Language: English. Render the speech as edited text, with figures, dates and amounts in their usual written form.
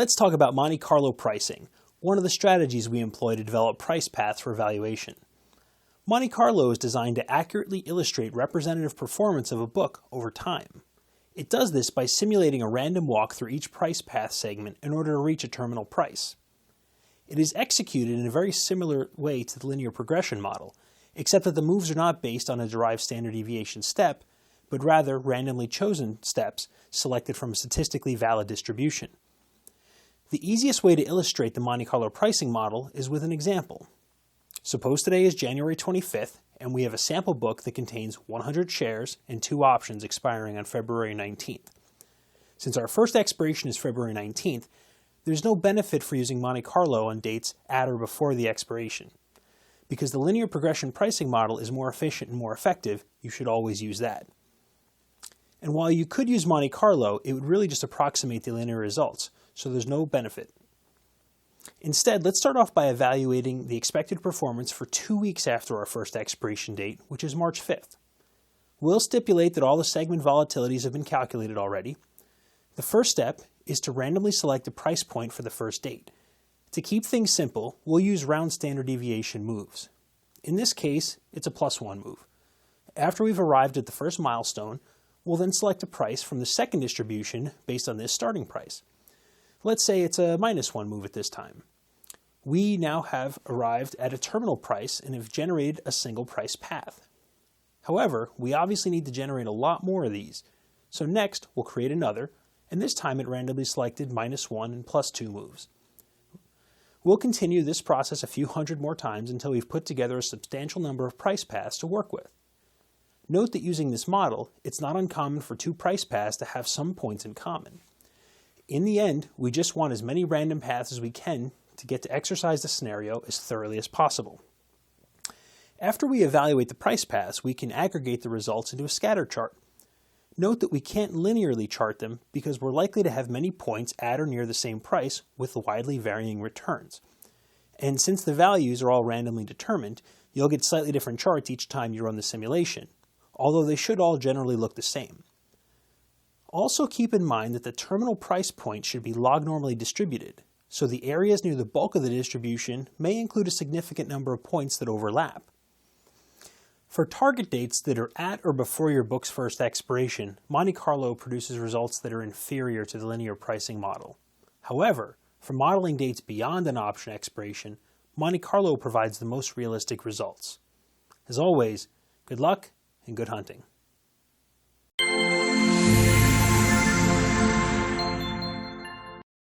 Let's talk about Monte Carlo pricing, one of the strategies we employ to develop price paths for valuation. Monte Carlo is designed to accurately illustrate representative performance of a book over time. It does this by simulating a random walk through each price path segment in order to reach a terminal price. It is executed in a very similar way to the linear progression model, except that the moves are not based on a derived standard deviation step, but rather randomly chosen steps selected from a statistically valid distribution. The easiest way to illustrate the Monte Carlo pricing model is with an example. Suppose today is January 25th, and we have a sample book that contains 100 shares and 2 options expiring on February 19th. Since our first expiration is February 19th, there's no benefit for using Monte Carlo on dates at or before the expiration. Because the linear progression pricing model is more efficient and more effective, you should always use that. And while you could use Monte Carlo, it would really just approximate the linear results, so there's no benefit. Instead, let's start off by evaluating the expected performance for 2 weeks after our first expiration date, which is March 5th. We'll stipulate that all the segment volatilities have been calculated already. The first step is to randomly select a price point for the first date. To keep things simple, we'll use round standard deviation moves. In this case, it's a +1 move. After we've arrived at the first milestone, we'll then select a price from the second distribution based on this starting price. Let's say it's a -1 move at this time. We now have arrived at a terminal price and have generated a single price path. However, we obviously need to generate a lot more of these. So next, we'll create another, and this time it randomly selected -1 and +2 moves. We'll continue this process a few hundred more times until we've put together a substantial number of price paths to work with. Note that using this model, it's not uncommon for 2 price paths to have some points in common. In the end, we just want as many random paths as we can to get to exercise the scenario as thoroughly as possible. After we evaluate the price paths, we can aggregate the results into a scatter chart. Note that we can't linearly chart them because we're likely to have many points at or near the same price with widely varying returns. And since the values are all randomly determined, you'll get slightly different charts each time you run the simulation, although they should all generally look the same. Also keep in mind that the terminal price point should be log-normally distributed, so the areas near the bulk of the distribution may include a significant number of points that overlap. For target dates that are at or before your book's first expiration, Monte Carlo produces results that are inferior to the linear pricing model. However, for modeling dates beyond an option expiration, Monte Carlo provides the most realistic results. As always, good luck and good hunting.